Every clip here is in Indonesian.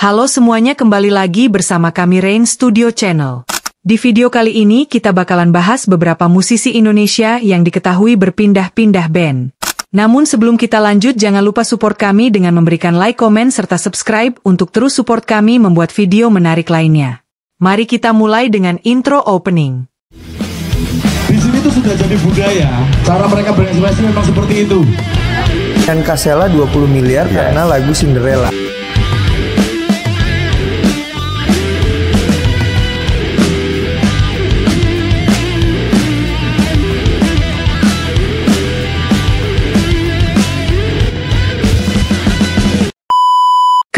Halo semuanya, kembali lagi bersama kami Rain Studio Channel. Di video kali ini kita bakalan bahas beberapa musisi Indonesia yang diketahui berpindah-pindah band. Namun sebelum kita lanjut, jangan lupa support kami dengan memberikan like, komen, serta subscribe untuk terus support kami membuat video menarik lainnya. Mari kita mulai dengan intro opening. Di sini tuh sudah jadi budaya. Cara mereka berekspresi memang seperti itu. Dan Kasela 20 miliar karena lagu Cinderella.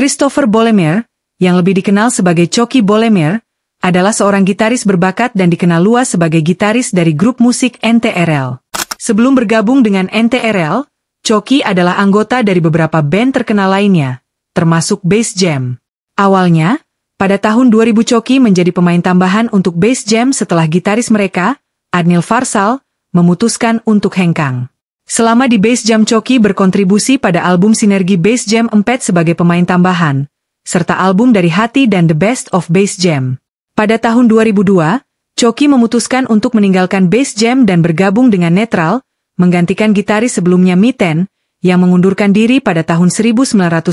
Christopher Bollemeyer, yang lebih dikenal sebagai Coki Bollemeyer, adalah seorang gitaris berbakat dan dikenal luas sebagai gitaris dari grup musik NTRL. Sebelum bergabung dengan NTRL, Coki adalah anggota dari beberapa band terkenal lainnya, termasuk Bass Jam. Awalnya, pada tahun 2000 Coki menjadi pemain tambahan untuk Bass Jam setelah gitaris mereka, Adnil Farsal, memutuskan untuk hengkang. Selama di Bass Jam, Coki berkontribusi pada album Sinergi Bass Jam 4 sebagai pemain tambahan, serta album Dari Hati dan The Best of Bass Jam. Pada tahun 2002, Coki memutuskan untuk meninggalkan Bass Jam dan bergabung dengan Netral, menggantikan gitaris sebelumnya Miten, yang mengundurkan diri pada tahun 1999.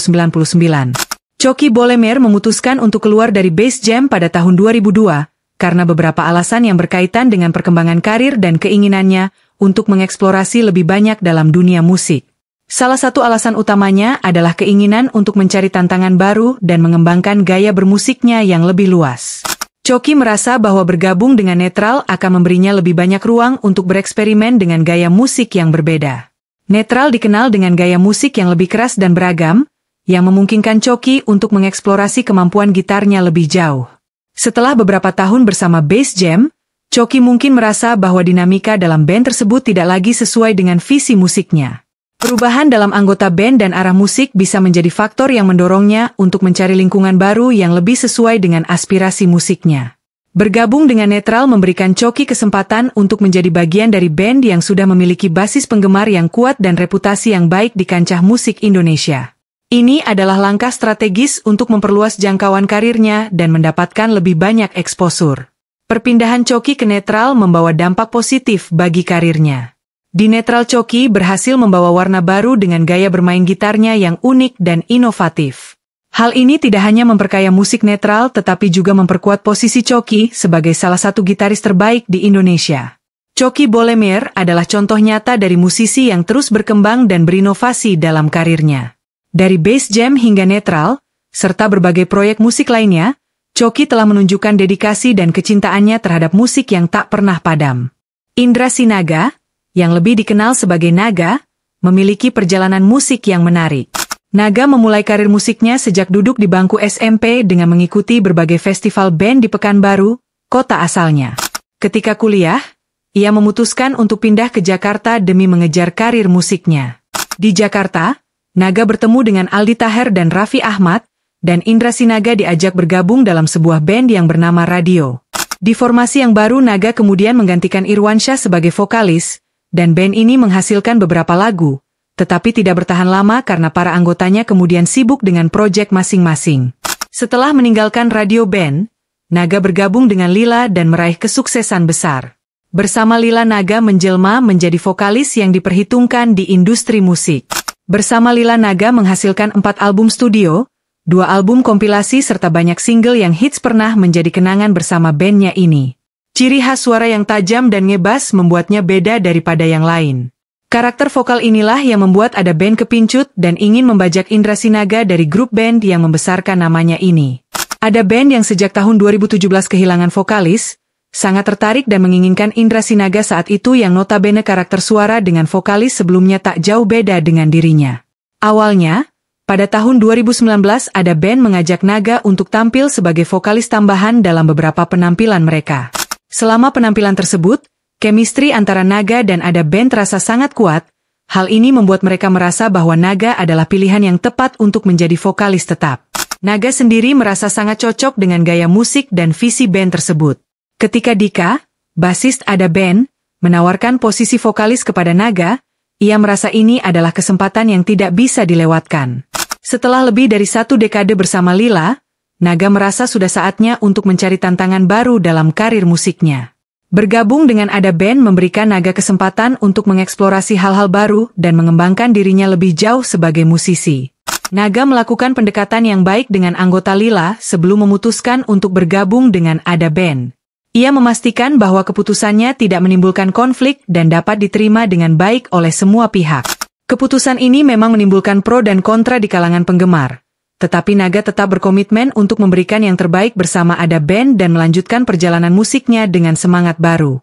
Coki Bollemeyer memutuskan untuk keluar dari Bass Jam pada tahun 2002, karena beberapa alasan yang berkaitan dengan perkembangan karir dan keinginannya untuk mengeksplorasi lebih banyak dalam dunia musik. Salah satu alasan utamanya adalah keinginan untuk mencari tantangan baru dan mengembangkan gaya bermusiknya yang lebih luas. Coki merasa bahwa bergabung dengan Netral akan memberinya lebih banyak ruang untuk bereksperimen dengan gaya musik yang berbeda. Netral dikenal dengan gaya musik yang lebih keras dan beragam, yang memungkinkan Coki untuk mengeksplorasi kemampuan gitarnya lebih jauh. Setelah beberapa tahun bersama Bass Jam, Coki mungkin merasa bahwa dinamika dalam band tersebut tidak lagi sesuai dengan visi musiknya. Perubahan dalam anggota band dan arah musik bisa menjadi faktor yang mendorongnya untuk mencari lingkungan baru yang lebih sesuai dengan aspirasi musiknya. Bergabung dengan Netral memberikan Coki kesempatan untuk menjadi bagian dari band yang sudah memiliki basis penggemar yang kuat dan reputasi yang baik di kancah musik Indonesia. Ini adalah langkah strategis untuk memperluas jangkauan karirnya dan mendapatkan lebih banyak eksposur. Perpindahan Coki ke Netral membawa dampak positif bagi karirnya. Di Netral, Coki berhasil membawa warna baru dengan gaya bermain gitarnya yang unik dan inovatif. Hal ini tidak hanya memperkaya musik Netral tetapi juga memperkuat posisi Coki sebagai salah satu gitaris terbaik di Indonesia. Coki Bollemeyer adalah contoh nyata dari musisi yang terus berkembang dan berinovasi dalam karirnya. Dari Bass Jam hingga Netral, serta berbagai proyek musik lainnya, Coki telah menunjukkan dedikasi dan kecintaannya terhadap musik yang tak pernah padam. Indra Sinaga, yang lebih dikenal sebagai Naga, memiliki perjalanan musik yang menarik. Naga memulai karir musiknya sejak duduk di bangku SMP dengan mengikuti berbagai festival band di Pekanbaru, kota asalnya. Ketika kuliah, ia memutuskan untuk pindah ke Jakarta demi mengejar karir musiknya. Di Jakarta, Naga bertemu dengan Aldi Taher dan Raffi Ahmad, dan Indra Sinaga diajak bergabung dalam sebuah band yang bernama Radio. Di formasi yang baru, Naga kemudian menggantikan Irwansyah sebagai vokalis, dan band ini menghasilkan beberapa lagu, tetapi tidak bertahan lama karena para anggotanya kemudian sibuk dengan proyek masing-masing. Setelah meninggalkan Radio Band, Naga bergabung dengan Lila dan meraih kesuksesan besar. Bersama Lila, Naga menjelma menjadi vokalis yang diperhitungkan di industri musik. Bersama Lila, Naga menghasilkan 4 album studio, 2 album kompilasi serta banyak single yang hits pernah menjadi kenangan bersama bandnya ini. Ciri khas suara yang tajam dan ngebas membuatnya beda daripada yang lain. Karakter vokal inilah yang membuat ada band kepincut dan ingin membajak Indra Sinaga dari grup band yang membesarkan namanya ini. Ada band yang sejak tahun 2017 kehilangan vokalis, sangat tertarik dan menginginkan Indra Sinaga saat itu yang notabene karakter suara dengan vokalis sebelumnya tak jauh beda dengan dirinya. Awalnya, pada tahun 2019 ada band mengajak Naga untuk tampil sebagai vokalis tambahan dalam beberapa penampilan mereka. Selama penampilan tersebut, chemistry antara Naga dan ada band terasa sangat kuat. Hal ini membuat mereka merasa bahwa Naga adalah pilihan yang tepat untuk menjadi vokalis tetap. Naga sendiri merasa sangat cocok dengan gaya musik dan visi band tersebut. Ketika Dika, basis ada band, menawarkan posisi vokalis kepada Naga, ia merasa ini adalah kesempatan yang tidak bisa dilewatkan. Setelah lebih dari 1 dekade bersama Lila, Naga merasa sudah saatnya untuk mencari tantangan baru dalam karir musiknya. Bergabung dengan Ada Band memberikan Naga kesempatan untuk mengeksplorasi hal-hal baru dan mengembangkan dirinya lebih jauh sebagai musisi. Naga melakukan pendekatan yang baik dengan anggota Lila sebelum memutuskan untuk bergabung dengan Ada Band. Ia memastikan bahwa keputusannya tidak menimbulkan konflik dan dapat diterima dengan baik oleh semua pihak. Keputusan ini memang menimbulkan pro dan kontra di kalangan penggemar. Tetapi Naga tetap berkomitmen untuk memberikan yang terbaik bersama Ada Band dan melanjutkan perjalanan musiknya dengan semangat baru.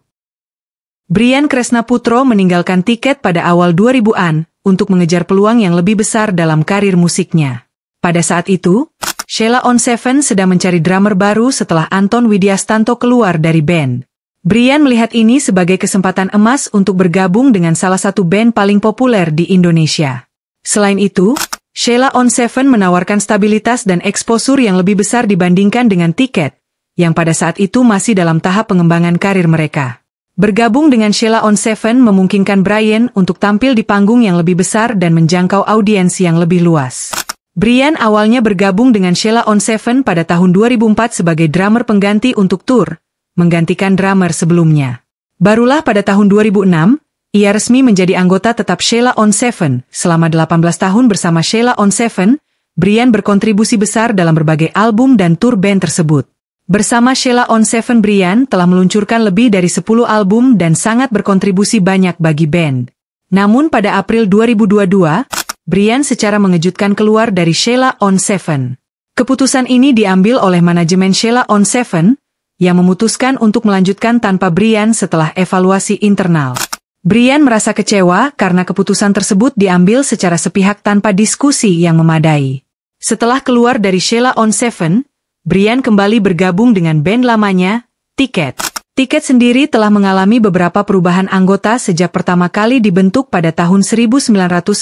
Brian Kresnaputro meninggalkan Tiket pada awal 2000-an untuk mengejar peluang yang lebih besar dalam karir musiknya. Pada saat itu, Sheila on 7 sedang mencari drummer baru setelah Anton Widiastanto keluar dari band. Brian melihat ini sebagai kesempatan emas untuk bergabung dengan salah satu band paling populer di Indonesia. Selain itu, Sheila on 7 menawarkan stabilitas dan eksposur yang lebih besar dibandingkan dengan Tiket, yang pada saat itu masih dalam tahap pengembangan karir mereka. Bergabung dengan Sheila on 7 memungkinkan Brian untuk tampil di panggung yang lebih besar dan menjangkau audiens yang lebih luas. Brian awalnya bergabung dengan Sheila on 7 pada tahun 2004 sebagai drummer pengganti untuk tur, menggantikan drummer sebelumnya. Barulah pada tahun 2006, ia resmi menjadi anggota tetap Sheila on 7. Selama 18 tahun bersama Sheila on 7, Brian berkontribusi besar dalam berbagai album dan tur band tersebut. Bersama Sheila on 7, Brian telah meluncurkan lebih dari 10 album dan sangat berkontribusi banyak bagi band. Namun pada April 2022, Brian secara mengejutkan keluar dari Sheila on 7. Keputusan ini diambil oleh manajemen Sheila on 7, yang memutuskan untuk melanjutkan tanpa Brian setelah evaluasi internal. Brian merasa kecewa karena keputusan tersebut diambil secara sepihak tanpa diskusi yang memadai. Setelah keluar dari Sheila on 7, Brian kembali bergabung dengan band lamanya, Tiket. Tiket sendiri telah mengalami beberapa perubahan anggota sejak pertama kali dibentuk pada tahun 1999.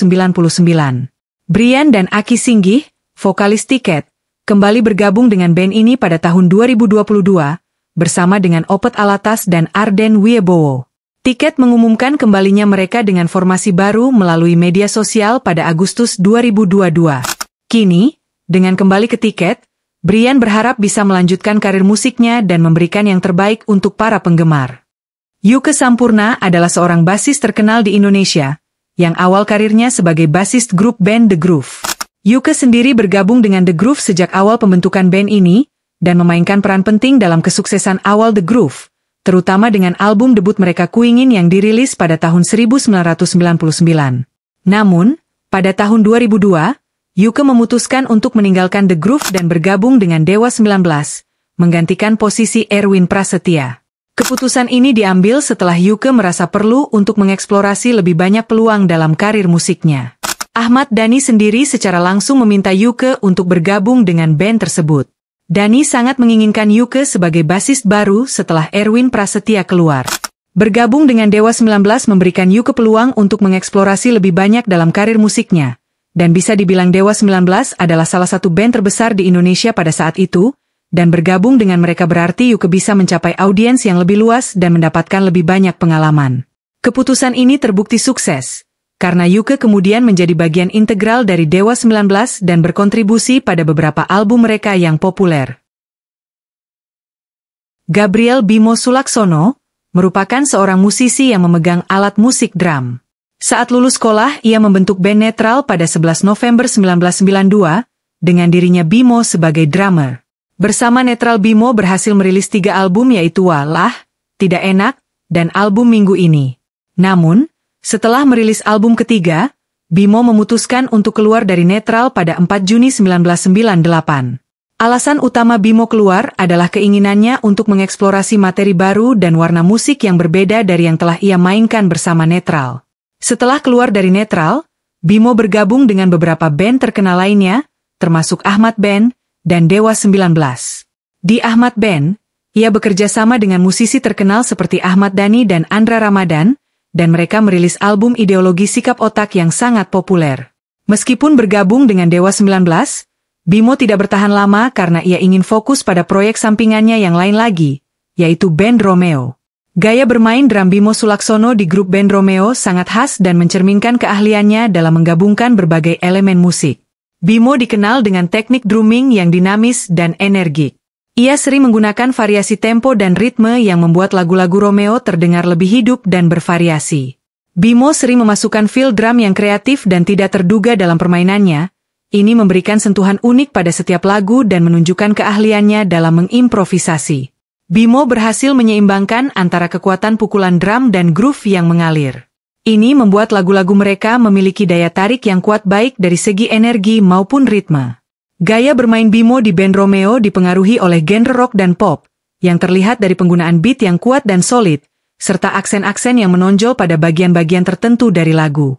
Brian dan Aki Singgih, vokalis Tiket, kembali bergabung dengan band ini pada tahun 2022, bersama dengan Opet Alatas dan Arden Wiebowo. Tiket mengumumkan kembalinya mereka dengan formasi baru melalui media sosial pada Agustus 2022. Kini, dengan kembali ke Tiket, Brian berharap bisa melanjutkan karir musiknya dan memberikan yang terbaik untuk para penggemar. Yuke Sampurna adalah seorang basis terkenal di Indonesia, yang awal karirnya sebagai basis grup band The Groove. Yuke sendiri bergabung dengan The Groove sejak awal pembentukan band ini, dan memainkan peran penting dalam kesuksesan awal The Groove, terutama dengan album debut mereka Kuingin yang dirilis pada tahun 1999. Namun, pada tahun 2002, Yuke memutuskan untuk meninggalkan The Groove dan bergabung dengan Dewa 19, menggantikan posisi Erwin Prasetya. Keputusan ini diambil setelah Yuke merasa perlu untuk mengeksplorasi lebih banyak peluang dalam karir musiknya. Ahmad Dhani sendiri secara langsung meminta Yuke untuk bergabung dengan band tersebut. Dhani sangat menginginkan Yuke sebagai basis baru setelah Erwin Prasetya keluar. Bergabung dengan Dewa 19 memberikan Yuke peluang untuk mengeksplorasi lebih banyak dalam karir musiknya. Dan bisa dibilang Dewa 19 adalah salah satu band terbesar di Indonesia pada saat itu, dan bergabung dengan mereka berarti Yuke bisa mencapai audiens yang lebih luas dan mendapatkan lebih banyak pengalaman. Keputusan ini terbukti sukses, karena Yuke kemudian menjadi bagian integral dari Dewa 19 dan berkontribusi pada beberapa album mereka yang populer. Gabriel Bimo Sulaksono merupakan seorang musisi yang memegang alat musik drum. Saat lulus sekolah, ia membentuk band netral pada 11 November 1992, dengan dirinya Bimo sebagai drummer. Bersama Netral Bimo berhasil merilis 3 album yaitu Walah, Tidak Enak, dan album Minggu Ini. Namun, setelah merilis album ketiga, Bimo memutuskan untuk keluar dari netral pada 4 Juni 1998. Alasan utama Bimo keluar adalah keinginannya untuk mengeksplorasi materi baru dan warna musik yang berbeda dari yang telah ia mainkan bersama netral. Setelah keluar dari netral, Bimo bergabung dengan beberapa band terkenal lainnya, termasuk Ahmad Band dan Dewa 19. Di Ahmad Band, ia bekerja sama dengan musisi terkenal seperti Ahmad Dhani dan Andra Ramadan, dan mereka merilis album Ideologi Sikap Otak yang sangat populer. Meskipun bergabung dengan Dewa 19, Bimo tidak bertahan lama karena ia ingin fokus pada proyek sampingannya yang lain lagi, yaitu Band Romeo. Gaya bermain drum Bimo Sulaksono di grup Band Romeo sangat khas dan mencerminkan keahliannya dalam menggabungkan berbagai elemen musik. Bimo dikenal dengan teknik drumming yang dinamis dan energik. Ia sering menggunakan variasi tempo dan ritme yang membuat lagu-lagu Romeo terdengar lebih hidup dan bervariasi. Bimo sering memasukkan feel drum yang kreatif dan tidak terduga dalam permainannya. Ini memberikan sentuhan unik pada setiap lagu dan menunjukkan keahliannya dalam mengimprovisasi. Bimo berhasil menyeimbangkan antara kekuatan pukulan drum dan groove yang mengalir. Ini membuat lagu-lagu mereka memiliki daya tarik yang kuat baik dari segi energi maupun ritme. Gaya bermain Bimo di band Romeo dipengaruhi oleh genre rock dan pop, yang terlihat dari penggunaan beat yang kuat dan solid, serta aksen-aksen yang menonjol pada bagian-bagian tertentu dari lagu.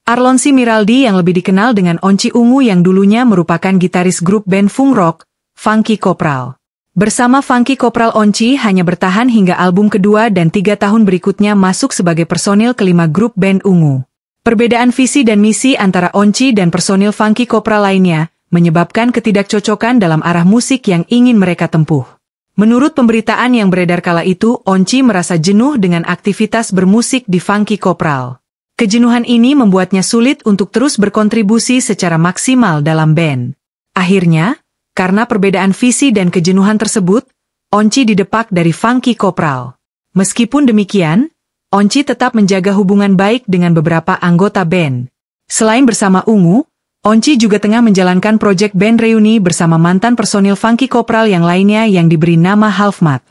Arlonsi Miraldi yang lebih dikenal dengan Onci Ungu yang dulunya merupakan gitaris grup band funk rock, Funky Kopral. Bersama Funky Kopral, Onci hanya bertahan hingga album kedua dan 3 tahun berikutnya masuk sebagai personil kelima grup band Ungu. Perbedaan visi dan misi antara Onci dan personil Funky Kopral lainnya menyebabkan ketidakcocokan dalam arah musik yang ingin mereka tempuh. Menurut pemberitaan yang beredar kala itu, Onci merasa jenuh dengan aktivitas bermusik di Funky Kopral. Kejenuhan ini membuatnya sulit untuk terus berkontribusi secara maksimal dalam band. Akhirnya, karena perbedaan visi dan kejenuhan tersebut, Onci didepak dari Funky Kopral. Meskipun demikian, Onci tetap menjaga hubungan baik dengan beberapa anggota band. Selain bersama Ungu, Onci juga tengah menjalankan proyek band reuni bersama mantan personil Funky Kopral yang lainnya yang diberi nama Halfmat.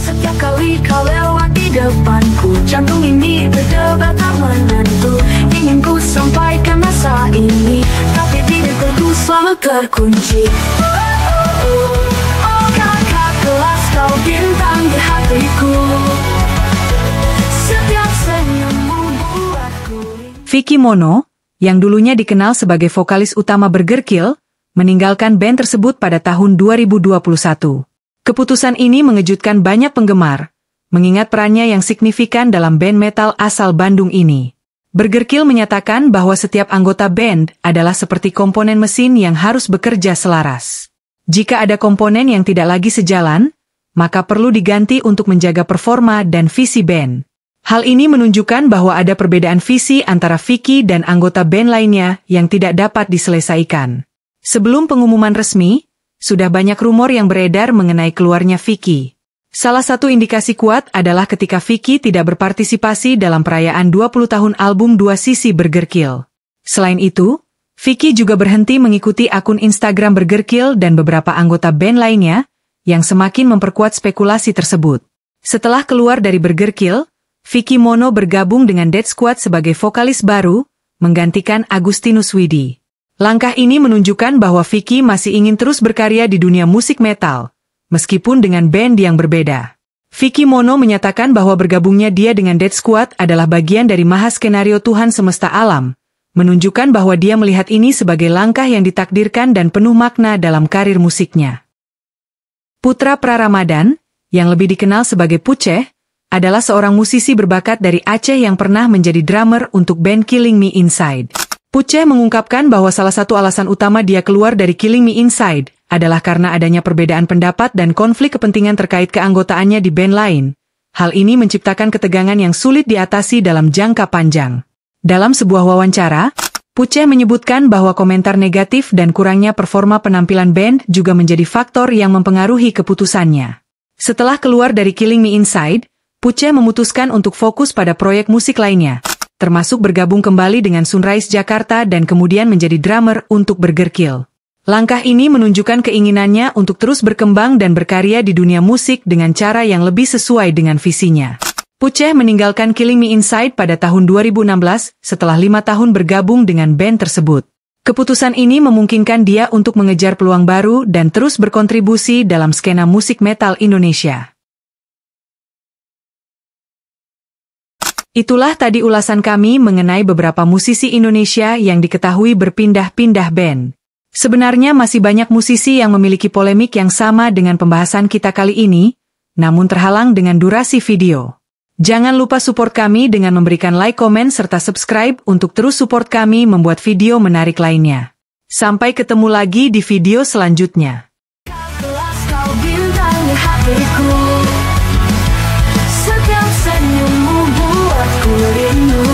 Setiap kali kau lewat di depanku, jantung ini berdebar tak menentu. Ingin ku sampaikan rasa ini, tapi diriku selalu terkunci. Oh kakak kelas, kau bintang di hatiku. Setiap senyummu buatku. Vicky Mono, yang dulunya dikenal sebagai vokalis utama Burger Kill, meninggalkan band tersebut pada tahun 2021. Keputusan ini mengejutkan banyak penggemar, mengingat perannya yang signifikan dalam band metal asal Bandung ini. Burger Kill menyatakan bahwa setiap anggota band adalah seperti komponen mesin yang harus bekerja selaras. Jika ada komponen yang tidak lagi sejalan, maka perlu diganti untuk menjaga performa dan visi band. Hal ini menunjukkan bahwa ada perbedaan visi antara Vicky dan anggota band lainnya yang tidak dapat diselesaikan. Sebelum pengumuman resmi, sudah banyak rumor yang beredar mengenai keluarnya Vicky. Salah satu indikasi kuat adalah ketika Vicky tidak berpartisipasi dalam perayaan 20 tahun album 2 sisi Burger Kill. Selain itu, Vicky juga berhenti mengikuti akun Instagram Burger Kill dan beberapa anggota band lainnya, yang semakin memperkuat spekulasi tersebut. Setelah keluar dari Burger Kill, Vicky Mono bergabung dengan Dead Squad sebagai vokalis baru, menggantikan Agustinus Widi. Langkah ini menunjukkan bahwa Vicky masih ingin terus berkarya di dunia musik metal, meskipun dengan band yang berbeda. Vicky Mono menyatakan bahwa bergabungnya dia dengan Dead Squad adalah bagian dari maha skenario Tuhan semesta alam, menunjukkan bahwa dia melihat ini sebagai langkah yang ditakdirkan dan penuh makna dalam karir musiknya. Putra Praramadan, yang lebih dikenal sebagai Puceh, adalah seorang musisi berbakat dari Aceh yang pernah menjadi drummer untuk band Killing Me Inside. Puceh mengungkapkan bahwa salah satu alasan utama dia keluar dari Killing Me Inside adalah karena adanya perbedaan pendapat dan konflik kepentingan terkait keanggotaannya di band lain. Hal ini menciptakan ketegangan yang sulit diatasi dalam jangka panjang. Dalam sebuah wawancara, Puceh menyebutkan bahwa komentar negatif dan kurangnya performa penampilan band juga menjadi faktor yang mempengaruhi keputusannya. Setelah keluar dari Killing Me Inside, Puceh memutuskan untuk fokus pada proyek musik lainnya, termasuk bergabung kembali dengan Sunrise Jakarta dan kemudian menjadi drummer untuk Burger Kill. Langkah ini menunjukkan keinginannya untuk terus berkembang dan berkarya di dunia musik dengan cara yang lebih sesuai dengan visinya. Puceh meninggalkan Killing Me Inside pada tahun 2016 setelah 5 tahun bergabung dengan band tersebut. Keputusan ini memungkinkan dia untuk mengejar peluang baru dan terus berkontribusi dalam skena musik metal Indonesia. Itulah tadi ulasan kami mengenai beberapa musisi Indonesia yang diketahui berpindah-pindah band. Sebenarnya masih banyak musisi yang memiliki polemik yang sama dengan pembahasan kita kali ini, namun terhalang dengan durasi video. Jangan lupa support kami dengan memberikan like, komen, serta subscribe untuk terus support kami membuat video menarik lainnya. Sampai ketemu lagi di video selanjutnya. Setiap senyummu buatku rindu.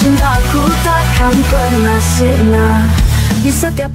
Cintaku takkan pernah sirna di setiap